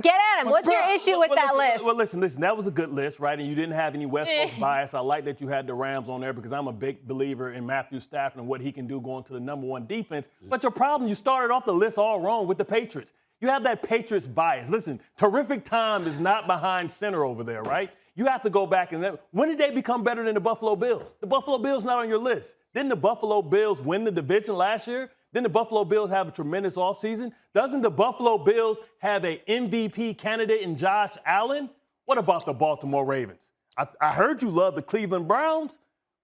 Get at him. What's your issue with that list? Well, listen. That was a good list, right? And you didn't have any West Coast bias. I like that you had the Rams on there because I'm a big believer in Matthew Stafford and what he can do going to the #1 defense. But your problem, you started off the list all wrong with the Patriots. You have that Patriots bias. Listen, terrific time is not behind center over there, right? You have to go back and when did they become better than the Buffalo Bills? The Buffalo Bills not on your list. Didn't the Buffalo Bills win the division last year? Didn't the Buffalo Bills have a tremendous offseason? Doesn't the Buffalo Bills have an MVP candidate in Josh Allen? What about the Baltimore Ravens? I heard you love the Cleveland Browns.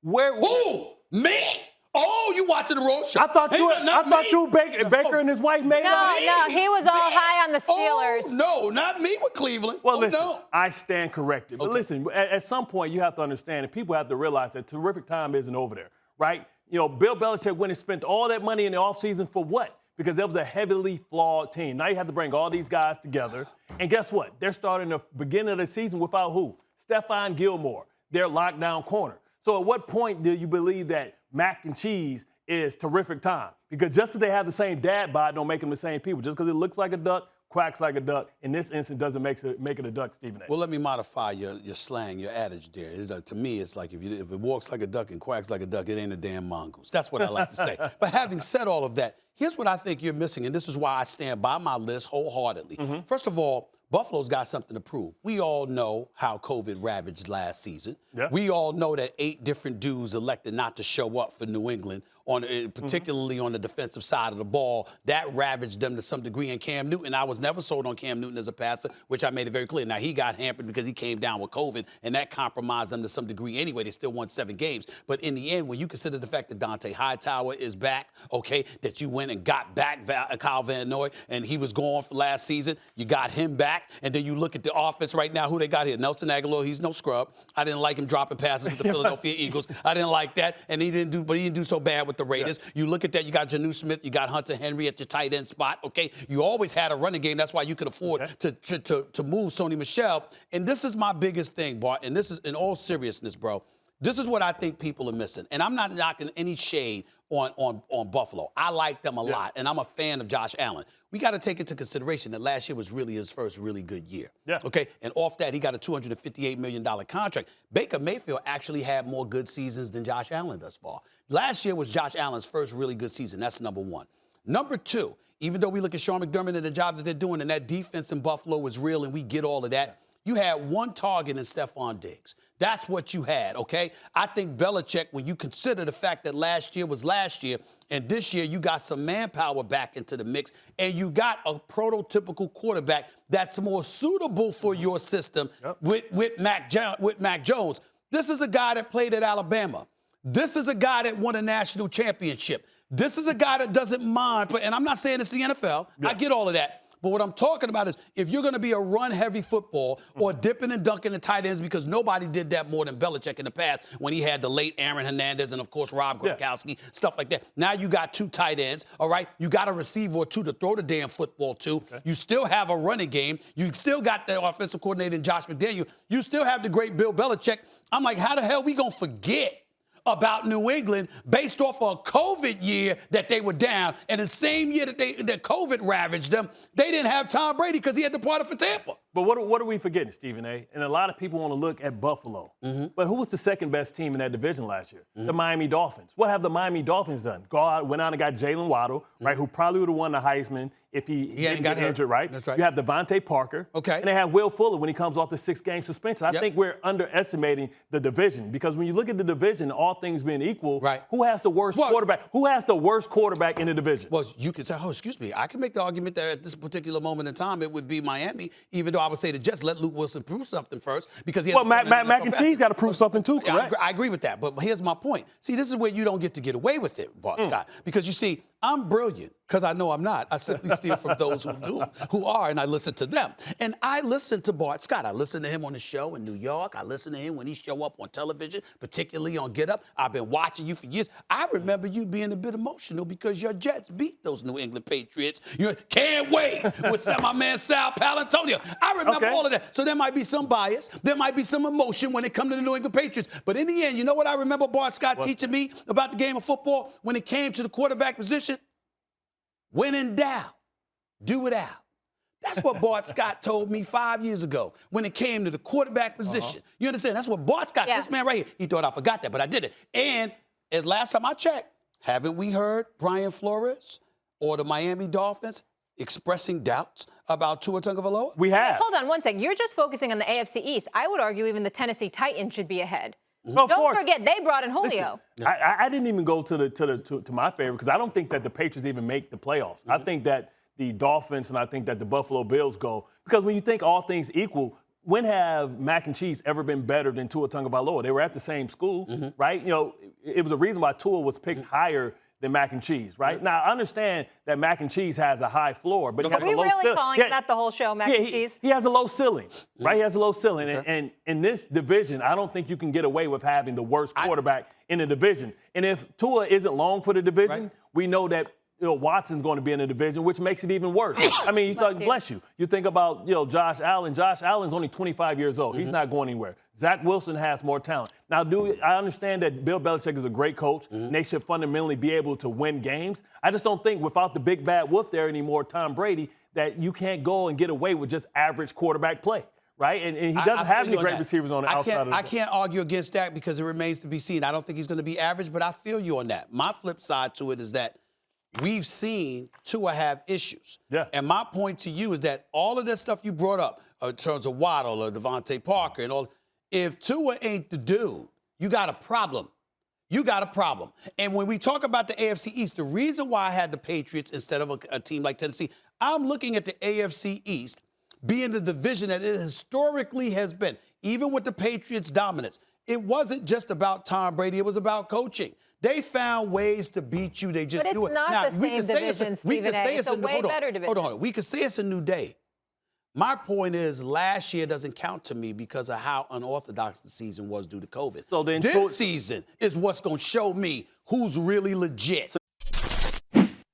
Who? Me? Oh, you watching the road show? I thought you Baker and his wife made up. No, he was all high on the Steelers. Oh, no, not me with Cleveland. Well, listen, I stand corrected. But listen, at some point you have to understand, and people have to realize that terrific time isn't over there, right? You know, Bill Belichick went and spent all that money in the offseason for what? Because that was a heavily flawed team. Now you have to bring all these guys together. And guess what? They're starting the beginning of the season without who? Stephon Gilmore, their lockdown corner. So at what point do you believe that mac and cheese is terrific time? Because just because they have the same dad bod don't make them the same people. Just because it looks like a duck, quacks like a duck, in this instance doesn't make it a duck, Stephen A. Well, let me modify your slang, your adage there. To me, it's like if it walks like a duck and quacks like a duck, it ain't a damn mongoose. That's what I like to say. But having said all of that, here's what I think you're missing, and this is why I stand by my list wholeheartedly. First of all, Buffalo's got something to prove. We all know how COVID ravaged last season. Yeah. We all know that 8 different dudes elected not to show up for New England, particularly on the defensive side of the ball. That ravaged them to some degree. And Cam Newton, I was never sold on Cam Newton as a passer, which I made it very clear. Now, he got hampered because he came down with COVID, and that compromised them to some degree anyway. They still won 7 games. But in the end, when you consider the fact that Dante Hightower is back, okay, that you went and got back Kyle Van Noy, and he was gone for last season, you got him back. And then you look at the offense right now, who they got here. Nelson Aguilar, he's no scrub. I didn't like him dropping passes with the Philadelphia Eagles. I didn't like that. And he didn't do so bad with the Raiders. Yeah. You look at that, you got Janu Smith, you got Hunter Henry at your tight end spot, okay? You always had a running game. That's why you could afford to move Sony Michel. And this is my biggest thing, Bart, and this is in all seriousness, bro. This is what I think people are missing. And I'm not knocking any shade on Buffalo. I like them a lot, and I'm a fan of Josh Allen. We got to take into consideration that last year was really his first really good year. Yeah. Okay? And off that, he got a $258 million contract. Baker Mayfield actually had more good seasons than Josh Allen thus far. Last year was Josh Allen's first really good season. That's number one. Number two, even though we look at Sean McDermott and the job that they're doing, and that defense in Buffalo is real, and we get all of that, you had one target in Stephon Diggs. That's what you had, okay? I think Belichick, when you consider the fact that last year was last year, and this year you got some manpower back into the mix, and you got a prototypical quarterback that's more suitable for your system with Mac Jones. This is a guy that played at Alabama. This is a guy that won a national championship. This is a guy that doesn't mind, and I'm not saying it's the NFL. I get all of that. But what I'm talking about is if you're going to be a run-heavy football or dipping and dunking the tight ends, because nobody did that more than Belichick in the past when he had the late Aaron Hernandez and, of course, Rob Gronkowski, stuff like that. Now you got 2 tight ends, all right? You got a receiver or 2 to throw the damn football to. Okay. You still have a running game. You still got the offensive coordinator, Josh McDaniel. You still have the great Bill Belichick. I'm like, how the hell we going to forget about New England based off a COVID year that they were down, and the same year that COVID ravaged them, they didn't have Tom Brady because he had departed for Tampa. But what are we forgetting, Stephen A? And a lot of people want to look at Buffalo. But who was the second best team in that division last year? The Miami Dolphins. What have the Miami Dolphins done? Went out and got Jalen Waddle, right, who probably would have won the Heisman if he didn't get injured, right? That's right. You have Devontae Parker. Okay. And they have Will Fuller when he comes off the 6-game suspension. I think we're underestimating the division because when you look at the division, all things being equal, who has the worst quarterback? Who has the worst quarterback in the division? Well, you could say, excuse me. I can make the argument that at this particular moment in time, it would be Miami, even though I would say the Jets let Luke Wilson prove something first because he has Mac and Cheese got to prove something too, correct? I agree with that, but here's my point. See, this is where you don't get to get away with it, Bart Scott, because you see, I'm brilliant because I know I'm not. I simply steal from those who are, and I listen to them. And I listen to Bart Scott. I listen to him on the show in New York. I listen to him when he show up on television, particularly on Get Up. I've been watching you for years. I remember you being a bit emotional because your Jets beat those New England Patriots. You can't wait with my man Sal Palantonio. I remember all of that. So there might be some bias. There might be some emotion when it comes to the New England Patriots. But in the end, you know what I remember Bart Scott teaching me about the game of football when it came to the quarterback position? When in doubt, do it out. That's what Bart Scott told me 5 years ago when it came to the quarterback position. You understand? That's what Bart Scott, this man right here, he thought I forgot that, but I did it. And as last time I checked, haven't we heard Brian Flores or the Miami Dolphins expressing doubts about Tua Tagovailoa? We have. Hold on one second. You're just focusing on the AFC East. I would argue even the Tennessee Titans should be ahead. Well, Don't forget, they brought in Julio. Listen, I didn't even go to my favorite because I don't think that the Patriots even make the playoffs. I think that the Dolphins and I think that the Buffalo Bills go. Because when you think all things equal, when have Mac and Cheese ever been better than Tua Tagovailoa? They were at the same school, right? You know, it was a reason why Tua was picked higher than Mac and Cheese, right? Now, I understand that Mac and Cheese has a high floor, but he has a low ceiling. Are we really calling that the whole show, Mac and Cheese? He has a low ceiling, right? He has a low ceiling. And in this division, I don't think you can get away with having the worst quarterback in the division. And if Tua isn't long for the division, we know that Watson's going to be in the division, which makes it even worse. I mean, bless you. You think about Josh Allen. Josh Allen's only 25 years old. He's not going anywhere. Zach Wilson has more talent. Now, I understand that Bill Belichick is a great coach, and they should fundamentally be able to win games. I just don't think without the big bad wolf there anymore, Tom Brady, that you can't go and get away with just average quarterback play. Right? And he doesn't have any great receivers on the outside of the I can't argue against that because it remains to be seen. I don't think he's going to be average, but I feel you on that. My flip side to it is that we've seen Tua have issues. Yeah. And my point to you is that all of that stuff you brought up in terms of Waddle or Devontae Parker and all, if Tua ain't the dude, you got a problem. You got a problem. And when we talk about the AFC East, the reason why I had the Patriots instead of a team like Tennessee, I'm looking at the AFC East being the division that it historically has been, even with the Patriots' dominance. It wasn't just about Tom Brady. It was about coaching. They found ways to beat you. They just do it. But it's not the same division, Stephen A. It's a way better division. Hold on. We could say it's a new day. My point is last year doesn't count to me because of how unorthodox the season was due to COVID. So then this season is what's going to show me who's really legit.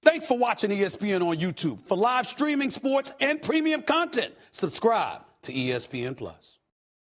Thanks for watching ESPN on YouTube. For live streaming sports and premium content, subscribe to ESPN+.